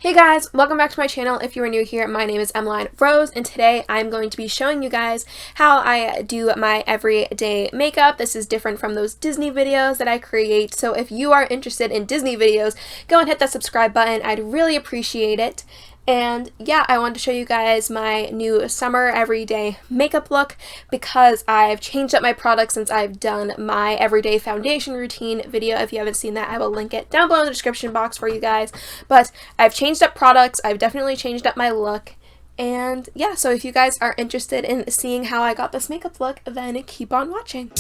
Hey guys, welcome back to my channel. If you are new here, my name is Emmeline Rose, and today I'm going to be showing you guys how I do my everyday makeup. This is different from those Disney videos that I create, so if you are interested in Disney videos, go and hit that subscribe button. I'd really appreciate it. And yeah, I wanted to show you guys my new summer everyday makeup look because I've changed up my products since I've done my everyday foundation routine video. If you haven't seen that, I will link it down below in the description box for you guys. But I've changed up products, I've definitely changed up my look. And yeah, so if you guys are interested in seeing how I got this makeup look, then keep on watching.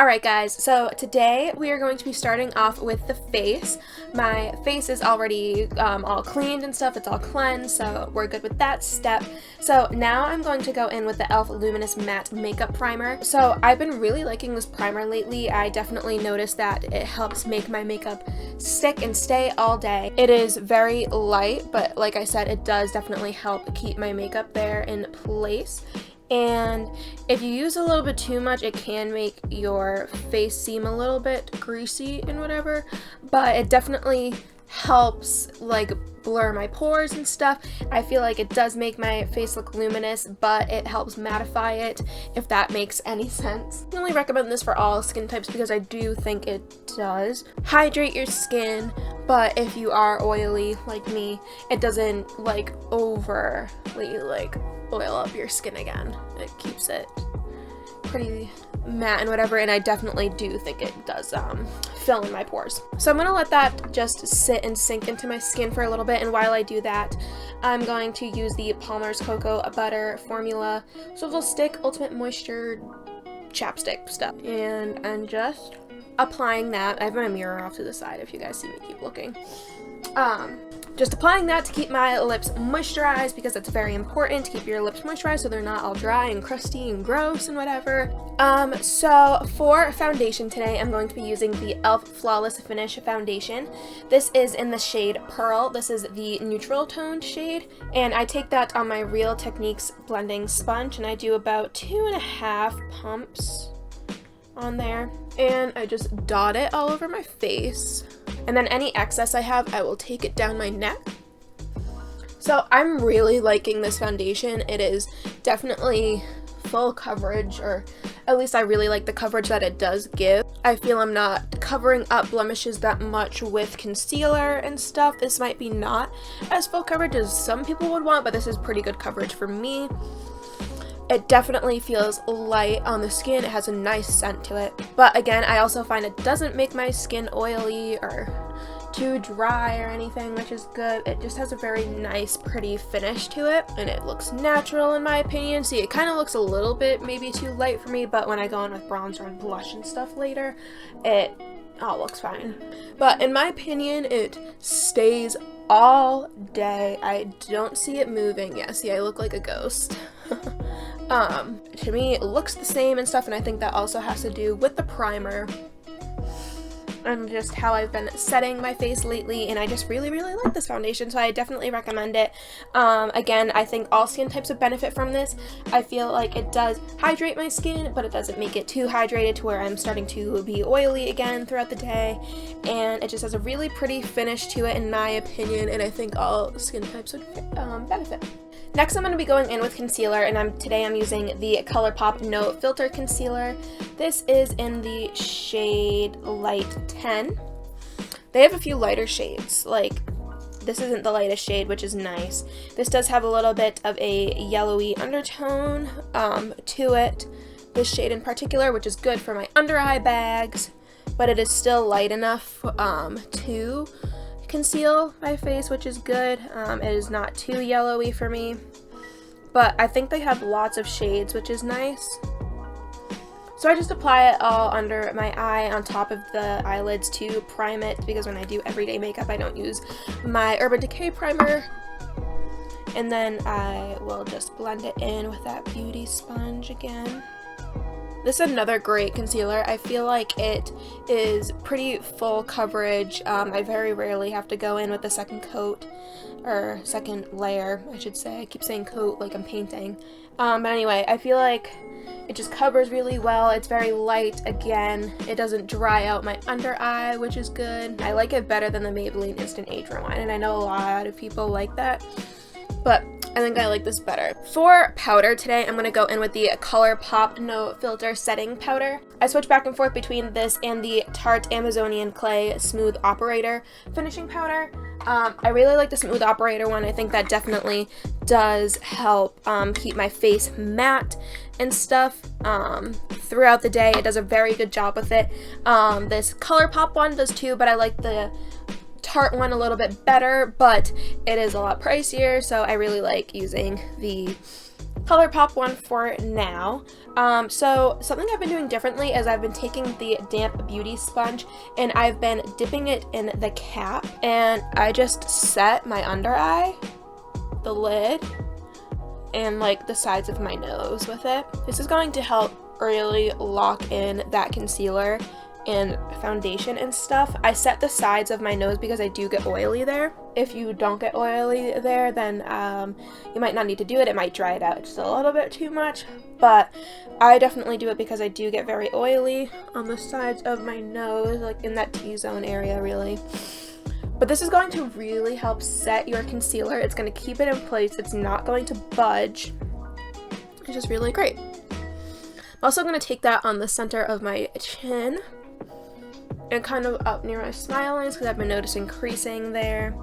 Alright guys, so today we are going to be starting off with the face. My face is already all cleaned and stuff, it's all cleansed, so we're good with that step. So now I'm going to go in with the e.l.f. Luminous Matte Makeup Primer. So I've been really liking this primer lately. I definitely noticed that it helps make my makeup stick and stay all day. It is very light, but like I said, it does definitely help keep my makeup there in place. And if you use a little bit too much, it can make your face seem a little bit greasy and whatever, but it definitely helps like blur my pores and stuff. I feel like it does make my face look luminous, but it helps mattify it, if that makes any sense. I really recommend this for all skin types because I do think it does hydrate your skin, but if you are oily like me, it doesn't like overly like oil up your skin again. It keeps it pretty matte and whatever, and I definitely do think it does fill in my pores. So I'm gonna let that just sit and sink into my skin for a little bit, and while I do that, I'm going to use the Palmer's Cocoa Butter Formula Swivel Stick Ultimate Moisture Chapstick stuff, and I'm just applying that. I have my mirror off to the side if you guys see me keep looking. Just applying that to keep my lips moisturized because it's very important to keep your lips moisturized so they're not all dry and crusty and gross and whatever. So for foundation today, I'm going to be using the e.l.f. Flawless Finish Foundation. This is in the shade Pearl. This is the neutral toned shade, and I take that on my Real Techniques blending sponge, and I do about 2.5 pumps on there, and I just dot it all over my face. And then any excess I have, I will take it down my neck. So I'm really liking this foundation. It is definitely full coverage, or at least I really like the coverage that it does give. I feel I'm not covering up blemishes that much with concealer and stuff. This might be not as full coverage as some people would want, but this is pretty good coverage for me. It definitely feels light on the skin. It has a nice scent to it. But again, I also find it doesn't make my skin oily or too dry or anything, which is good. It just has a very nice, pretty finish to it, and it looks natural in my opinion. See, it kind of looks a little bit maybe too light for me, but when I go in with bronzer and blush and stuff later, it all looks fine. But in my opinion, it stays all day. I don't see it moving. Yeah, see, I look like a ghost. To me, it looks the same and stuff, and I think that also has to do with the primer and just how I've been setting my face lately, and I just really like this foundation, so I definitely recommend it. Again, I think all skin types would benefit from this. I feel like it does hydrate my skin, but it doesn't make it too hydrated to where I'm starting to be oily again throughout the day, and it just has a really pretty finish to it in my opinion, and I think all skin types would benefit. Next, I'm going to be going in with concealer, and today I'm using the ColourPop No Filter Concealer. This is in the shade Light 10. They have a few lighter shades, like this isn't the lightest shade, which is nice. This does have a little bit of a yellowy undertone to it, this shade in particular, which is good for my under eye bags, but it is still light enough to conceal my face, which is good. It is not too yellowy for me, but I think they have lots of shades, which is nice. So I just apply it all under my eye on top of the eyelids to prime it, because when I do everyday makeup I don't use my Urban Decay primer. And then I will just blend it in with that beauty sponge again. This is another great concealer. I feel like it is pretty full coverage. I very rarely have to go in with a second coat, or second layer, I should say. I keep saying coat like I'm painting. But anyway, I feel like it just covers really well. It's very light again. It doesn't dry out my under eye, which is good. I like it better than the Maybelline Instant Age Rewind, and I know a lot of people like that, but I think I like this better. For powder today, I'm going to go in with the ColourPop No Filter Setting Powder. I switch back and forth between this and the Tarte Amazonian Clay Smooth Operator Finishing Powder. I really like the Smooth Operator one. I think that definitely does help keep my face matte and stuff throughout the day. It does a very good job with it. This ColourPop one does too, but I like the Tarte one a little bit better, but it is a lot pricier, so I really like using the ColourPop one for now. So something I've been doing differently is I've been taking the damp beauty sponge and I've been dipping it in the cap, and I just set my under eye, the lid, and like the sides of my nose with it. This is going to help really lock in that concealer and foundation and stuff. I set the sides of my nose because I do get oily there. If you don't get oily there, then you might not need to do it. It might dry it out just a little bit too much, but I definitely do it because I do get very oily on the sides of my nose, like in that T-zone area really. But this is going to really help set your concealer. It's going to keep it in place. It's not going to budge. It's just really great. I'm also going to take that on the center of my chin and kind of up near my smile lines because I've been noticing creasing there.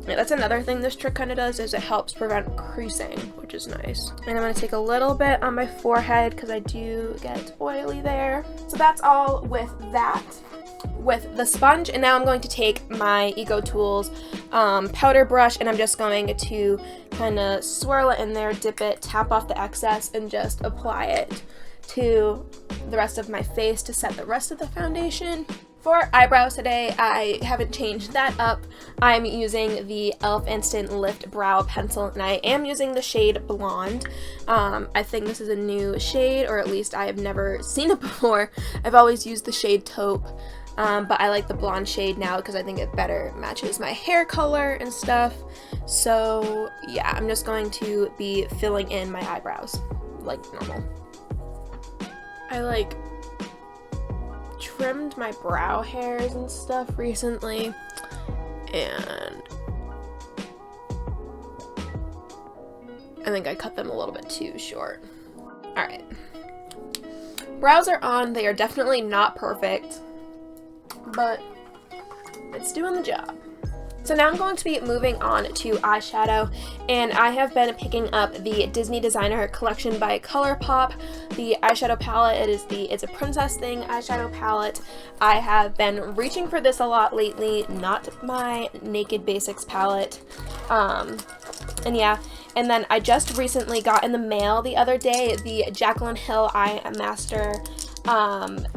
Yeah, that's another thing this trick kind of does, is it helps prevent creasing, which is nice. And I'm going to take a little bit on my forehead because I do get oily there. So that's all with that, with the sponge. And now I'm going to take my Ego Tools powder brush, and I'm just going to kind of swirl it in there, dip it, tap off the excess, and just apply it to the rest of my face to set the rest of the foundation. For eyebrows today, I haven't changed that up. I'm using the e.l.f. Instant Lift Brow Pencil, and I am using the shade Blonde. I think this is a new shade, or at least I have never seen it before. I've always used the shade Taupe, but I like the blonde shade now because I think it better matches my hair color and stuff. So yeah, I'm just going to be filling in my eyebrows like normal. I like trimmed my brow hairs and stuff recently, and I think I cut them a little bit too short. Alright. Brows are on. They are definitely not perfect, but it's doing the job. So now I'm going to be moving on to eyeshadow, and I have been picking up the Disney Designer Collection by ColourPop, the eyeshadow palette. It's a Princess Thing eyeshadow palette. I have been reaching for this a lot lately, not my Naked Basics palette. And yeah, and then I just recently got in the mail the other day the Jaclyn Hill Eye Master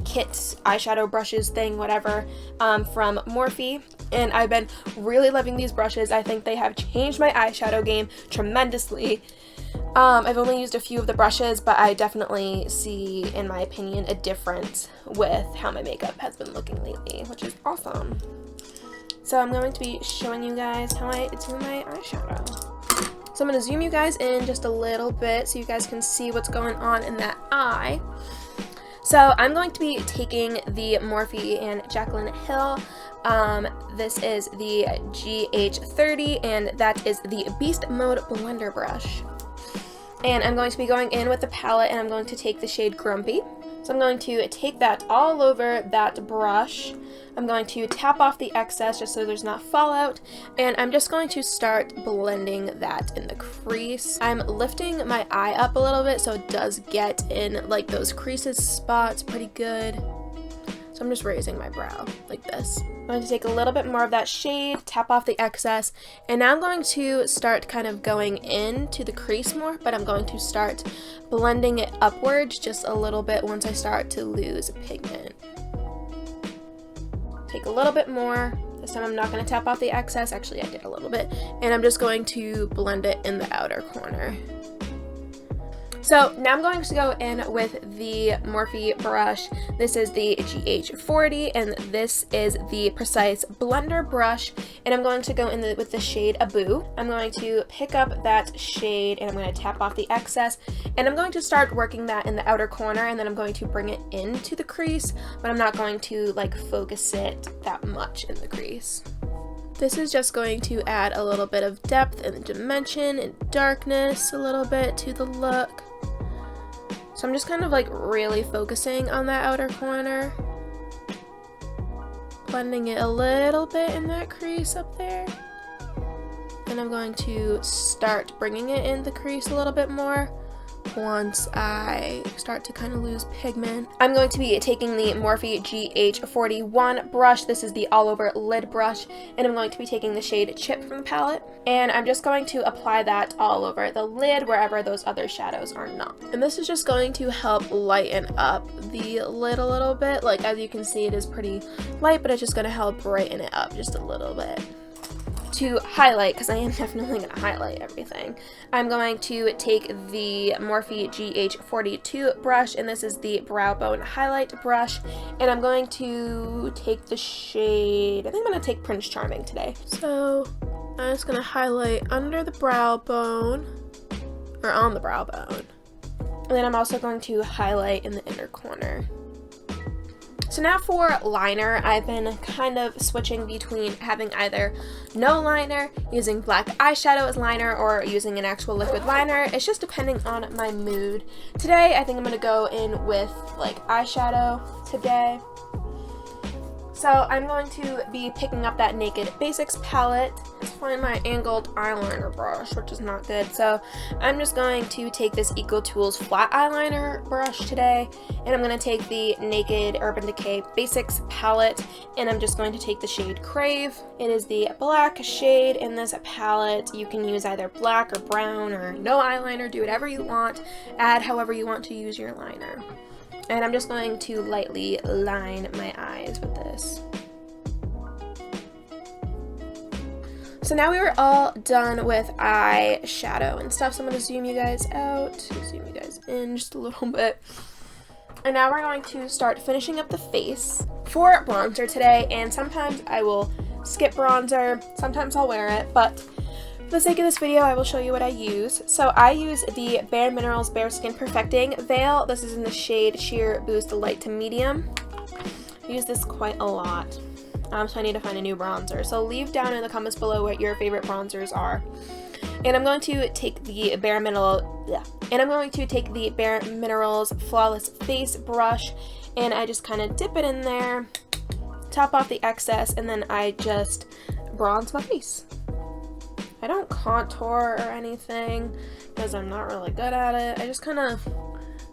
kit eyeshadow brushes thing, whatever, from Morphe. And I've been really loving these brushes. I think they have changed my eyeshadow game tremendously. I've only used a few of the brushes, but I definitely see, in my opinion, a difference with how my makeup has been looking lately, which is awesome. So I'm going to be showing you guys how I do my eyeshadow. So I'm going to zoom you guys in just a little bit so you guys can see what's going on in that eye. So I'm going to be taking the Morphe and Jaclyn Hill. This is the GH30, and that is the Beast Mode Blender Brush. And I'm going to be going in with the palette, and I'm going to take the shade Grumpy. So I'm going to take that all over that brush. I'm going to tap off the excess just so there's not fallout, and I'm just going to start blending that in the crease. I'm lifting my eye up a little bit so it does get in like those creases spots pretty good. So I'm just raising my brow like this. I'm going to take a little bit more of that shade, tap off the excess, and now I'm going to start kind of going into the crease more, but I'm going to start blending it upwards just a little bit once I start to lose pigment. Take a little bit more. This time I'm not going to tap off the excess. Actually, I did a little bit. And I'm just going to blend it in the outer corner. So now I'm going to go in with the Morphe brush. This is the GH40 and this is the Precise Blender brush, and I'm going to go in with the shade Abu. I'm going to pick up that shade and I'm going to tap off the excess, and I'm going to start working that in the outer corner, and then I'm going to bring it into the crease, but I'm not going to like focus it that much in the crease. This is just going to add a little bit of depth and dimension and darkness a little bit to the look. So I'm just kind of like really focusing on that outer corner, blending it a little bit in that crease up there. And I'm going to start bringing it in the crease a little bit more once I start to kind of lose pigment. I'm going to be taking the Morphe GH41 brush. This is the all over lid brush, and I'm going to be taking the shade Chip from the palette, and I'm just going to apply that all over the lid wherever those other shadows are not. And this is just going to help lighten up the lid a little bit. Like, as you can see, it is pretty light, but it's just going to help brighten it up just a little bit. To highlight, because I am definitely going to highlight everything, I'm going to take the Morphe GH42 brush, and this is the Brow Bone Highlight brush, and I'm going to take the shade, I think I'm going to take Prince Charming today. So I'm just going to highlight under the brow bone, or on the brow bone, and then I'm also going to highlight in the inner corner. So now for liner, I've been kind of switching between having either no liner, using black eyeshadow as liner, or using an actual liquid liner. It's just depending on my mood. Today, I think I'm going to go in with like eyeshadow today. So I'm going to be picking up that Naked Basics palette. Let's find my angled eyeliner brush, which is not good. So I'm just going to take this Eco Tools flat eyeliner brush today, and I'm going to take the Naked Urban Decay Basics palette, and I'm just going to take the shade Crave. It is the black shade in this palette. You can use either black or brown or no eyeliner, do whatever you want, add however you want to use your liner. And I'm just going to lightly line my eyes with this. So now we are all done with eyeshadow and stuff, so I'm going to zoom you guys out, zoom you guys in just a little bit. And now we're going to start finishing up the face for bronzer today, and sometimes I will skip bronzer, sometimes I'll wear it, but for the sake of this video, I will show you what I use. So I use the Bare Minerals Bare Skin Perfecting Veil. This is in the shade Sheer Boost Light to Medium. I use this quite a lot, so I need to find a new bronzer. So leave down in the comments below what your favorite bronzers are. And I'm going to take the Bare Minerals Flawless Face Brush, and I just kind of dip it in there, top off the excess, and then I just bronze my face. I don't contour or anything because I'm not really good at it. I just kind of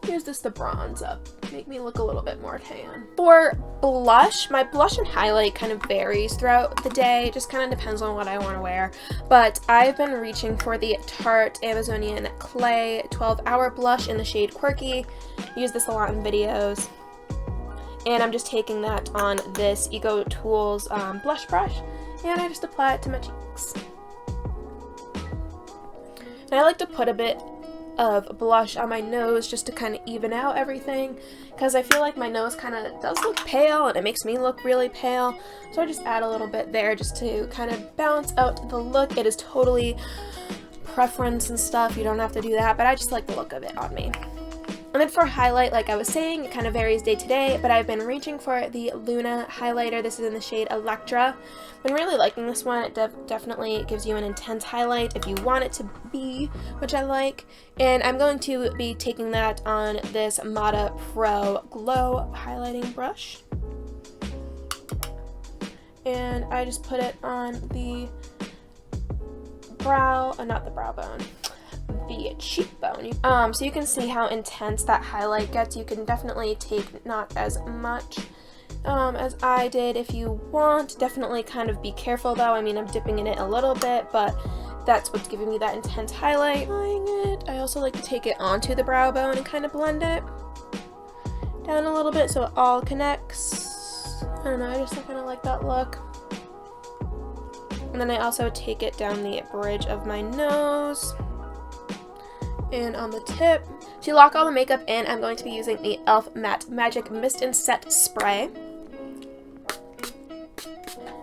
use this to bronze up, make me look a little bit more tan. For blush, my blush and highlight kind of varies throughout the day. It just kind of depends on what I want to wear. But I've been reaching for the Tarte Amazonian Clay 12-Hour Blush in the shade Quirky. I use this a lot in videos. And I'm just taking that on this Eco Tools blush brush, and I just apply it to my cheeks. And I like to put a bit of blush on my nose just to kind of even out everything, because I feel like my nose kind of does look pale and it makes me look really pale. So I just add a little bit there just to kind of balance out the look. It is totally preference and stuff. You don't have to do that, but I just like the look of it on me. And then for highlight, like I was saying, it kind of varies day to day, but I've been reaching for the Luna highlighter. This is in the shade Electra. Been really liking this one. It definitely gives you an intense highlight if you want it to be, which I like. And I'm going to be taking that on this Mata Pro Glow highlighting brush. And I just put it on the brow, not the brow bone, the cheekbone. So you can see how intense that highlight gets. You can definitely take not as much as I did if you want. Definitely kind of be careful though. I mean, I'm dipping in it a little bit, but that's what's giving me that intense highlight. I also like to take it onto the brow bone and kind of blend it down a little bit so it all connects. I don't know, I just kind of like that look. And then I also take it down the bridge of my nose and on the tip. To lock all the makeup in, I'm going to be using the e.l.f. Matte Magic Mist and Set Spray.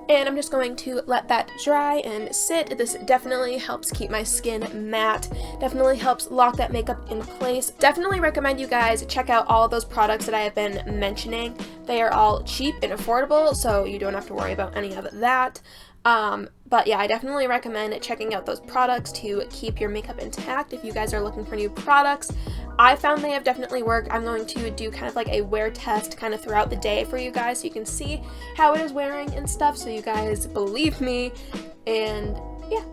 And I'm just going to let that dry and sit. This definitely helps keep my skin matte, definitely helps lock that makeup in place. Definitely recommend you guys check out all of those products that I have been mentioning. They are all cheap and affordable, so you don't have to worry about any of that. But yeah, I definitely recommend checking out those products to keep your makeup intact if you guys are looking for new products. I found they have definitely worked. I'm going to do kind of like a wear test kind of throughout the day for you guys so you can see how it is wearing and stuff, so you guys believe me. And yeah,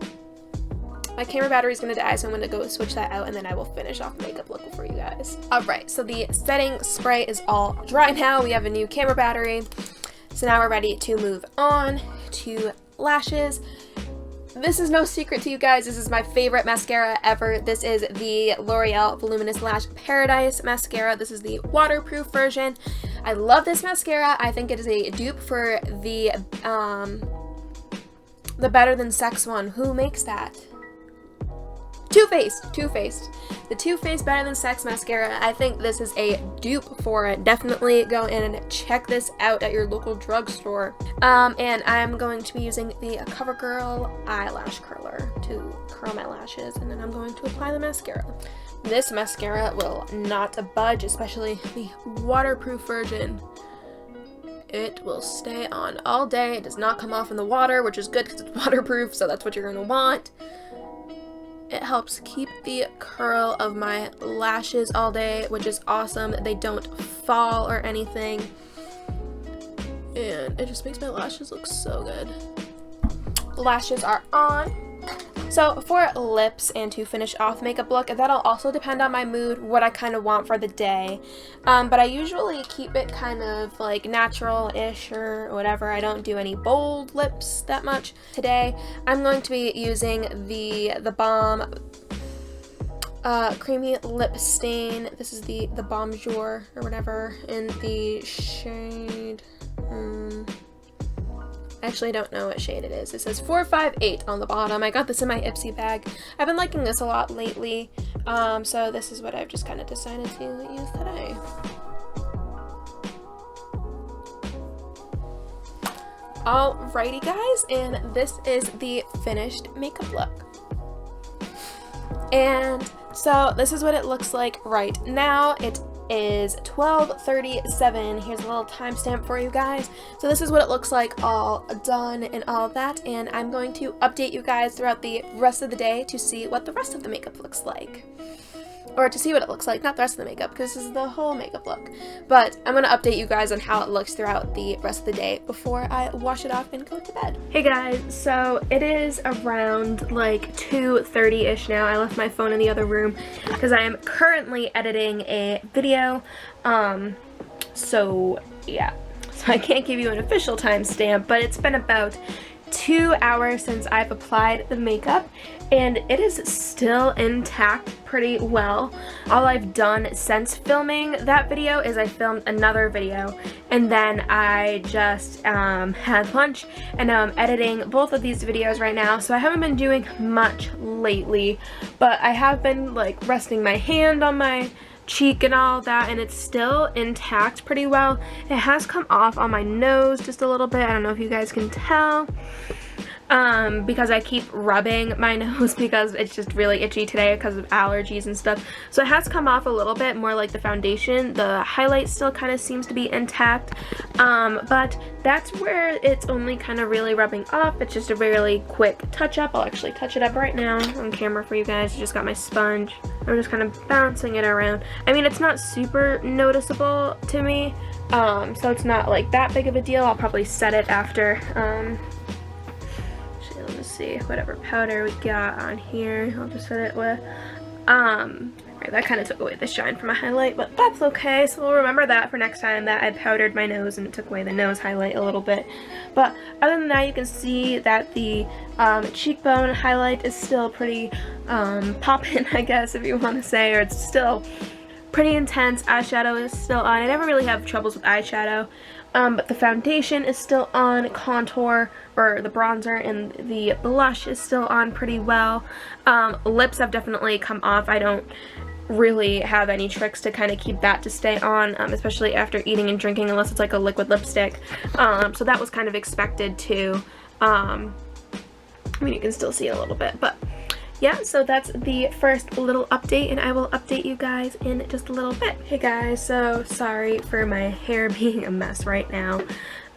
my camera battery is going to die, so I'm going to go switch that out and then I will finish off the makeup look for you guys. Alright, so the setting spray is all dry now. We have a new camera battery. So now we're ready to move on to lashes. This is no secret to you guys, this is my favorite mascara ever. This is the L'Oreal Voluminous Lash Paradise mascara. This is the waterproof version. I love this mascara. I think it is a dupe for the Better Than Sex one. Who makes that? Too Faced. The Too Faced Better Than Sex mascara. I think this is a dupe for it. Definitely go in and check this out at your local drugstore. And I'm going to be using the CoverGirl eyelash curler to curl my lashes, and then I'm going to apply the mascara. This mascara will not budge, especially the waterproof version. It will stay on all day. It does not come off in the water, which is good because it's waterproof, so that's what you're going to want. It helps keep the curl of my lashes all day, which is awesome. They don't fall or anything. And it just makes my lashes look so good. The lashes are on. So for lips and to finish off the makeup look, that'll also depend on my mood, what I kind of want for the day. But I usually keep it kind of like natural-ish or whatever. I don't do any bold lips that much. Today, I'm going to be using the Balm Creamy Lip Stain. This is the Bonjour or whatever in the shade... I actually don't know what shade it is. It says 458 on the bottom. I got this in my Ipsy bag. I've been liking this a lot lately, so this is what I've just kind of decided to use today. Alrighty guys, and this is the finished makeup look. And so this is what it looks like right now. It is 12:37. Here's a little timestamp for you guys. So this is what it looks like all done and all of that, and I'm going to update you guys throughout the rest of the day to see what the rest of the makeup looks like. Or to see what it looks like, not the rest of the makeup, because this is the whole makeup look. But I'm going to update you guys on how it looks throughout the rest of the day before I wash it off and go to bed. Hey guys, so it is around like 2:30-ish now. I left my phone in the other room because I am currently editing a video. So yeah, so I can't give you an official timestamp, but it's been about 2 hours since I've applied the makeup, and it is still intact pretty well. All I've done since filming that video is I filmed another video, and then I just had lunch, and now I'm editing both of these videos right now, so I haven't been doing much lately, but I have been like resting my hand on my cheek and all that, and it's still intact pretty well. It has come off on my nose just a little bit. I don't know if you guys can tell, because I keep rubbing my nose because it's just really itchy today because of allergies and stuff. So it has come off a little bit more like the foundation. The highlight still kind of seems to be intact, but that's where it's only kind of really rubbing off. It's just a really quick touch up. I'll actually touch it up right now on camera for you guys. I just got my sponge. I'm just kind of bouncing it around. I mean, it's not super noticeable to me, so it's not like that big of a deal. I'll probably set it after, let me see, whatever powder we got on here, I'll just set it with. Right, that kind of took away the shine from my highlight, but that's okay, so we'll remember that for next time that I powdered my nose and it took away the nose highlight a little bit. But other than that, you can see that the cheekbone highlight is still pretty poppin', I guess, if you want to say, or it's still pretty intense. Eyeshadow is still on. I never really have troubles with eyeshadow. But the foundation is still on, contour, or the bronzer, and the blush is still on pretty well. Lips have definitely come off. I don't really have any tricks to kind of keep that to stay on, especially after eating and drinking, unless it's like a liquid lipstick. So that was kind of expected too. I mean, you can still see it a little bit, but yeah, so that's the first little update, and I will update you guys in just a little bit. Hey guys, so sorry for my hair being a mess right now,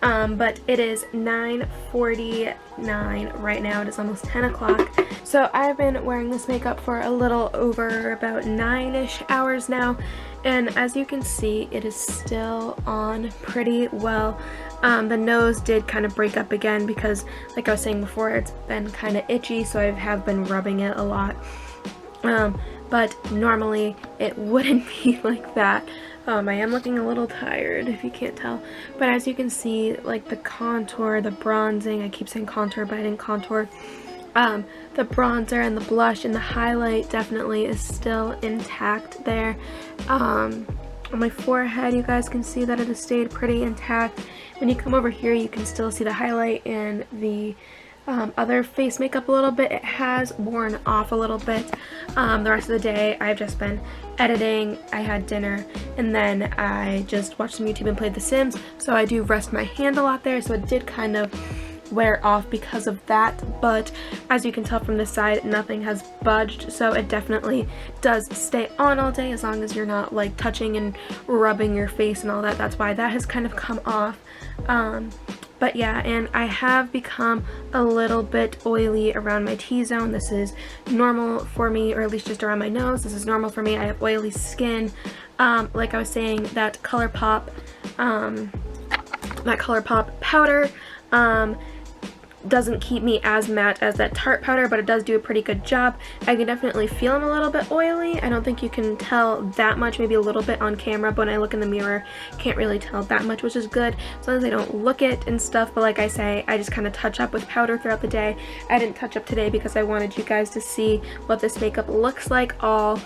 but it is 9:49 right now. It is almost 10 o'clock. So I've been wearing this makeup for a little over about 9-ish hours now, and as you can see, it is still on pretty well. The nose did kind of break up again because, like I was saying before, it's been kind of itchy, so I have been rubbing it a lot. But normally it wouldn't be like that. I am looking a little tired, if you can't tell. But as you can see, like the contour, the bronzing, I keep saying contour, but I didn't contour. The bronzer and the blush and the highlight definitely is still intact there. On my forehead, you guys can see that it has stayed pretty intact. When you come over here, you can still see the highlight and the other face makeup a little bit. It has worn off a little bit. The rest of the day, I've just been editing. I had dinner, and then I just watched some YouTube and played The Sims. So I do rest my hand a lot there, so it did kind of wear off because of that, but as you can tell from this side, nothing has budged, so it definitely does stay on all day as long as you're not like touching and rubbing your face and all that. That's why that has kind of come off. But yeah, and I have become a little bit oily around my T-zone. This is normal for me, or at least just around my nose. This is normal for me. I have oily skin. Like I was saying, that ColourPop powder doesn't keep me as matte as that Tarte powder, but it does do a pretty good job. I can definitely feel I'm a little bit oily. I don't think you can tell that much, maybe a little bit on camera, but when I look in the mirror, can't really tell that much, which is good, as long as I don't look it and stuff. But like I say, I just kind of touch up with powder throughout the day. I didn't touch up today because I wanted you guys to see what this makeup looks like, all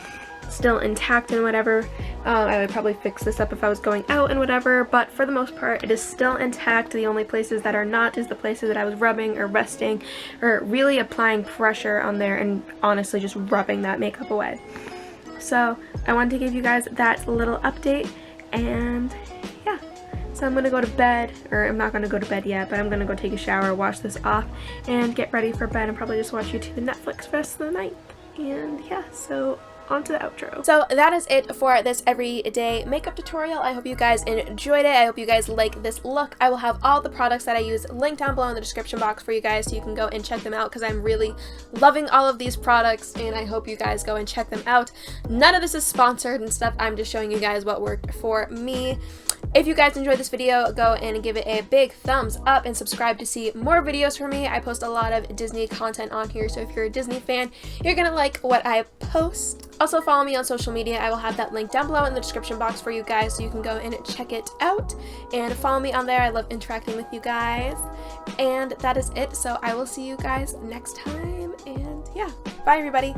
still intact and whatever. I would probably fix this up if I was going out and whatever, but for the most part, it is still intact. The only places that are not is the places that I was rubbing or resting or really applying pressure on there and honestly just rubbing that makeup away. So I wanted to give you guys that little update, and yeah. So I'm gonna go to bed, or I'm not gonna go to bed yet, but I'm gonna go take a shower, wash this off, and get ready for bed and probably just watch YouTube and Netflix for the rest of the night. And yeah, so on to the outro. So that is it for this everyday makeup tutorial. I hope you guys enjoyed it. I hope you guys like this look. I will have all the products that I use linked down below in the description box for you guys, so you can go and check them out, because I'm really loving all of these products, and I hope you guys go and check them out. None of this is sponsored and stuff. I'm just showing you guys what worked for me. If you guys enjoyed this video, go and give it a big thumbs up and subscribe to see more videos from me. I post a lot of Disney content on here, so if you're a Disney fan, you're gonna like what I post. Also follow me on social media. I will have that link down below in the description box for you guys, so you can go and check it out and follow me on there. I love interacting with you guys. And that is it, so I will see you guys next time, and yeah, bye everybody.